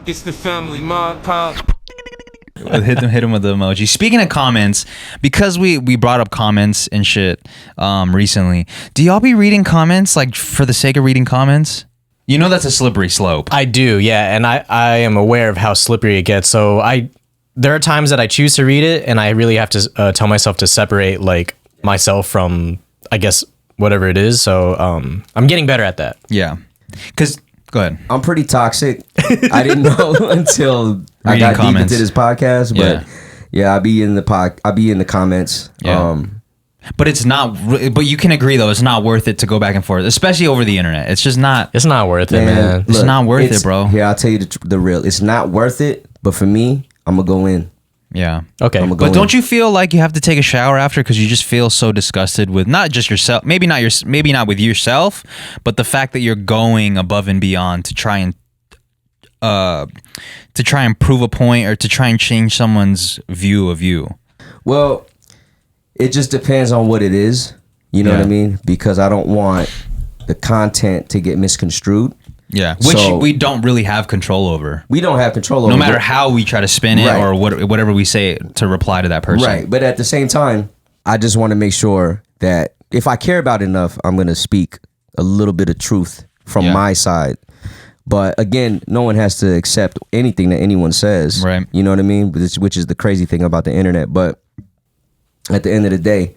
It's the family, Mart, Pop. hit him with the emoji. Speaking of comments, because we brought up comments and shit recently, do y'all be reading comments like for the sake of reading comments? You know that's a slippery slope. I do, yeah, and I am aware of how slippery it gets. So there are times that I choose to read it, and I really have to tell myself to separate like myself from, I guess, whatever it is. So I'm getting better at that. Yeah, because go ahead. I'm pretty toxic. I didn't know until I got deep into this podcast, but yeah, I be in the comments. Yeah. But it's not. But you can agree though, it's not worth it to go back and forth, especially over the internet. It's just not. It's not worth it, man. It's not worth it, bro. Yeah, I'll tell you the real. It's not worth it. But for me, I'm gonna go in. Yeah. Okay. But don't you feel like you have to take a shower after because you just feel so disgusted with not just yourself, maybe not with yourself, but the fact that you're going above and beyond to try and prove a point or to try and change someone's view of you? Well, it just depends on what it is. You know what I mean? Because I don't want the content to get misconstrued. Yeah, which we don't really have control over. We don't have control over. No matter how we try to spin it or whatever we say to reply to that person. Right, but at the same time, I just want to make sure that if I care about it enough, I'm going to speak a little bit of truth from my side. But again, no one has to accept anything that anyone says. Right. You know what I mean? Which is the crazy thing about the internet. But at the end of the day,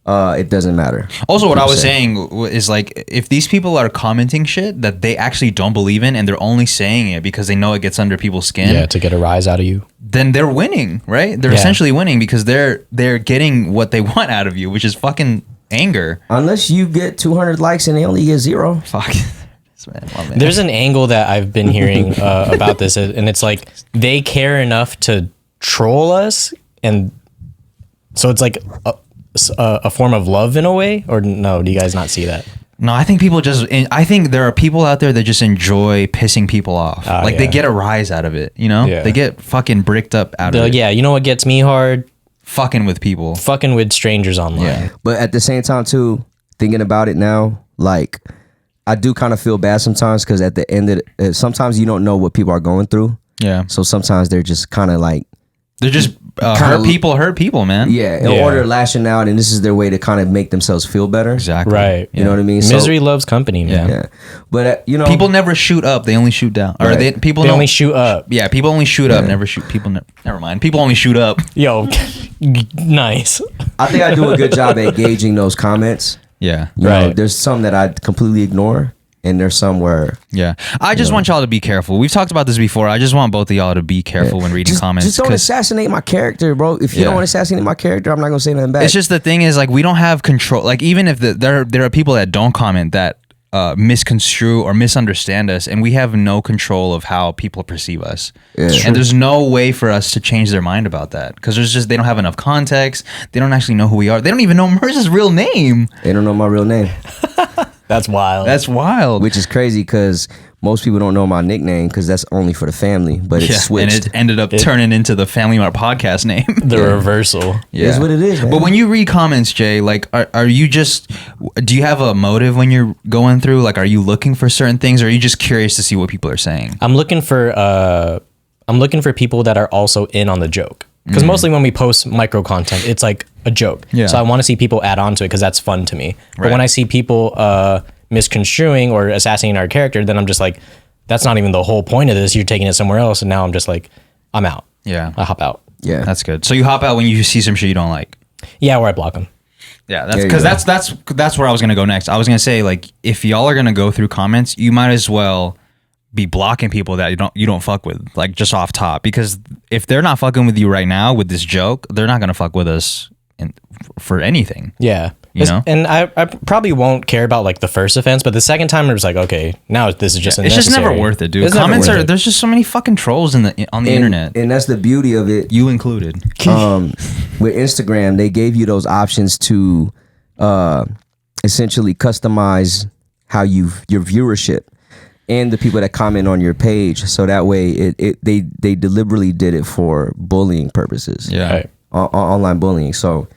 it doesn't matter. Also, what I was saying is like, if these people are commenting shit that they actually don't believe in and they're only saying it because they know it gets under people's skin, to get a rise out of you, then they're winning, right? They're essentially winning because they're getting what they want out of you, which is fucking anger. Unless you get 200 likes and they only get 0. Fuck. Man. There's an angle that I've been hearing about this, and it's like they care enough to troll us, and so it's like a form of love in a way. Or no, do you guys not see that? No, I think I think there are people out there that just enjoy pissing people off. They get a rise out of it, you know? They get fucking bricked up out of it. Yeah, you know what gets me hard? Fucking with people. Fucking with strangers online. Yeah. But at the same time too, thinking about it now, like I do kind of feel bad sometimes because at the end of it, sometimes you don't know what people are going through. Yeah. So sometimes they're just kind of like, they're just hurt people, man. Yeah, in order lashing out, and this is their way to kind of make themselves feel better. Exactly. Right. You know what I mean? Misery loves company, man. Yeah. But you know, people never shoot up; they only shoot down. Or Right. they only shoot up. Yeah, people only shoot up. Never shoot. Never mind. People only shoot up. Yo, nice. I think I do a good job at gauging those comments. Yeah. You know, there's some that I completely ignore, and there's some where I just want y'all to be careful. We've talked about this before. I just want both of y'all to be careful when reading comments. Just don't assassinate my character, bro. If you don't want to assassinate my character, I'm not gonna say nothing back. It's just the thing is, like, we don't have control. Like, even if there are people that don't comment that misconstrue or misunderstand us, and we have no control of how people perceive us. And there's no way for us to change their mind about that because they don't have enough context. They don't actually know who we are. They don't even know Merz's real name. They don't know my real name. That's wild. That's wild. Which is crazy because most people don't know my nickname because that's only for the family. But it's switched. And it ended up turning into the Family Mart podcast name. The reversal. Yeah. That's what it is, man. But when you read comments, Jay, like, are you just, do you have a motive when you're going through? Like, are you looking for certain things or are you just curious to see what people are saying? I'm looking for people that are also in on the joke. Because mostly when we post micro content, it's like a joke. Yeah. So I want to see people add on to it because that's fun to me. But when I see people misconstruing or assassinating our character, then I'm just like, that's not even the whole point of this. You're taking it somewhere else. And now I'm just like, I'm out. Yeah. I hop out. Yeah. That's good. So you hop out when you see some shit you don't like. Yeah, where I block them. Yeah, that's because that's where I was gonna go next. I was gonna say, like, if y'all are gonna go through comments, you might as well be blocking people that you don't fuck with, like, just off top, because if they're not fucking with you right now with this joke, they're not gonna fuck with us for anything. Yeah. You know? And I probably won't care about like the first offense, but the second time it was like, okay, now this is just it's just never worth it, dude. It's Comments there's just so many fucking trolls on the internet, and that's the beauty of it, you included. With Instagram, they gave you those options to essentially customize how your viewership and the people that comment on your page, so that way they deliberately did it for bullying purposes. Yeah. Right. Online bullying. So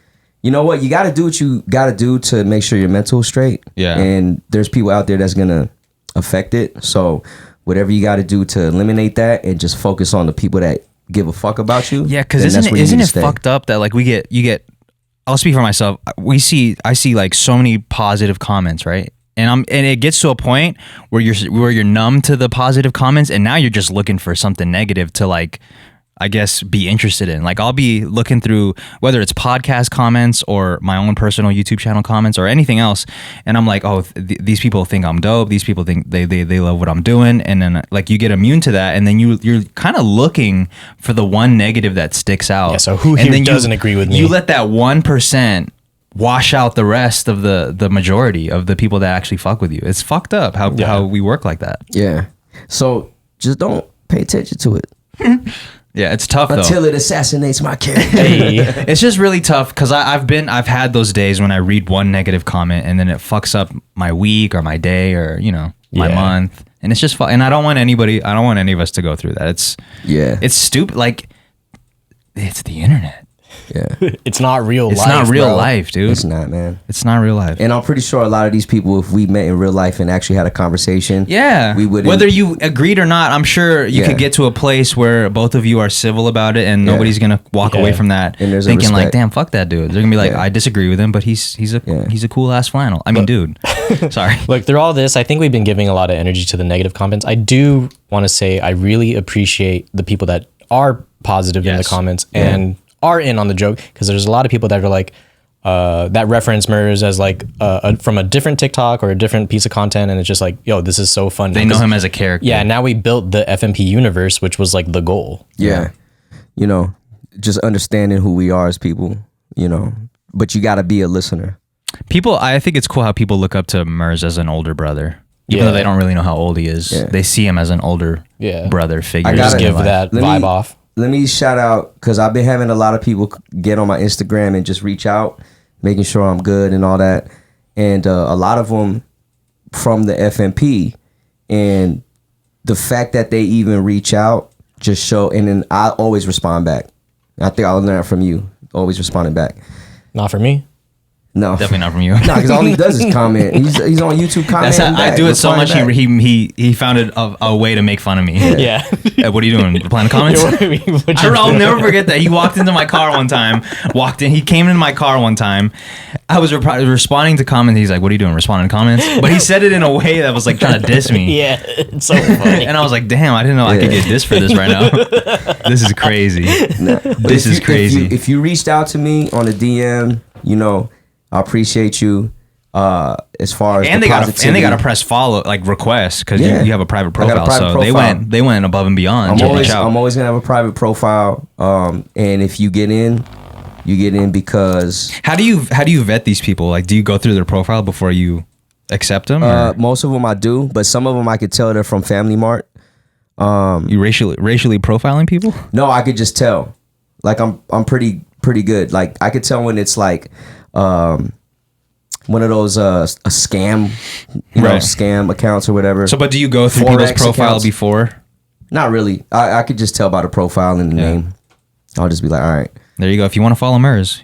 you know what? You got to do what you got to do to make sure your mental is straight. Yeah. And there's people out there that's going to affect it. So whatever you got to do to eliminate that and just focus on the people that give a fuck about you. Yeah, because then isn't that's where you it need to stay. fucked up that like you get I'll speak for myself. I see like so many positive comments, right? And it gets to a point where you're numb to the positive comments, and now you're just looking for something negative to like, I guess, be interested in. Like I'll be looking through whether it's podcast comments or my own personal YouTube channel comments or anything else, and I'm like, oh, these people think I'm dope. These people think they love what I'm doing, and then like you get immune to that, and then you're kind of looking for the one negative that sticks out. Yeah, so who and here then doesn't agree with me? You let that 1% wash out the rest of the majority of the people that actually fuck with you. It's fucked up how we work like that. Yeah. So just don't pay attention to it Yeah, it's tough though. until it assassinates my character. It's just really tough because I've had those days when I read one negative comment and then it fucks up my week or my day or my month, and it's just and I don't want any of us to go through that. It's stupid. Like it's the internet. Yeah. It's not real life. It's not real bro. life, dude. It's not, man. It's not real life. And I'm pretty sure a lot of these people, if we met in real life and actually had a conversation, Yeah. we would. Whether you agreed or not, I'm sure you could get to a place where both of you are civil about it and nobody's going to walk away from that And there's a thinking like, respect. damn, fuck that dude. They're going to be like, Yeah. I disagree with him, but he's a cool ass flannel. I mean, dude. Sorry. Look, through all this, I think we've been giving a lot of energy to the negative comments. I do want to say I really appreciate the people that are positive in the Yes. comments and are in on the joke, because there's a lot of people that are like that reference Murs as like from a different TikTok or a different piece of content, and it's just like, yo, this is so fun. They know him as a character. Yeah, now we built the FMP universe, which was like the goal. Yeah. Just understanding who we are as people, but you got to be a listener. People, I think it's cool how people look up to Murs as an older brother. Even Yeah. though they don't really know how old he is. Yeah. They see him as an older brother figure. I gotta Just in give life. that Let vibe me- off. Let me shout out, because I've been having a lot of people get on my Instagram and just reach out, making sure I'm good and all that. And a lot of them from the FMP. And the fact that they even reach out just show, and then I always respond back. I think I'll learn from you, always responding back. Not for me. No. Definitely not from you. No, because all he does is comment. He's on YouTube That's commenting. how, I do it so much. Back. He found it a way to make fun of me. Yeah. What are you doing? Replying to comments? I'll never forget that. He walked into my car one time. He came into my car one time. I was responding to comments. He's like, "What are you doing? Responding to comments?" But he said it in a way that was like trying to diss me. Yeah, it's so funny. And I was like, "Damn, I didn't know I could get dissed for this right now. This is crazy. This is crazy." If you reached out to me on a DM, I appreciate you. As far as And the they positivity. got to press follow like request because Yeah. you have a private I got a profile. private So profile. they went above and beyond. I'm to always reach out. gonna have a private profile. And if you get in, because How do you vet these people? Like, do you go through their profile before you accept them? Or most of them I do, but some of them I could tell they're from Family Mart. you racially profiling people? No, I could just tell. Like I'm pretty good. Like I could tell when it's like one of those a scam, Right. scam accounts or whatever. So, but do you go through Forex people's profile accounts. before? Not really. I could just tell by the profile and the name. I'll just be like, all right, There you go. If you want to follow Murs,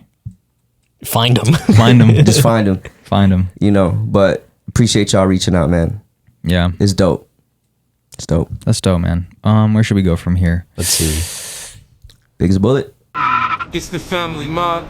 Find them. find him. just find him. Find him. But appreciate y'all reaching out, man. Yeah, It's dope. It's dope. that's dope, man. Where should we go from here? Let's see. Big as a bullet. It's the family Mart.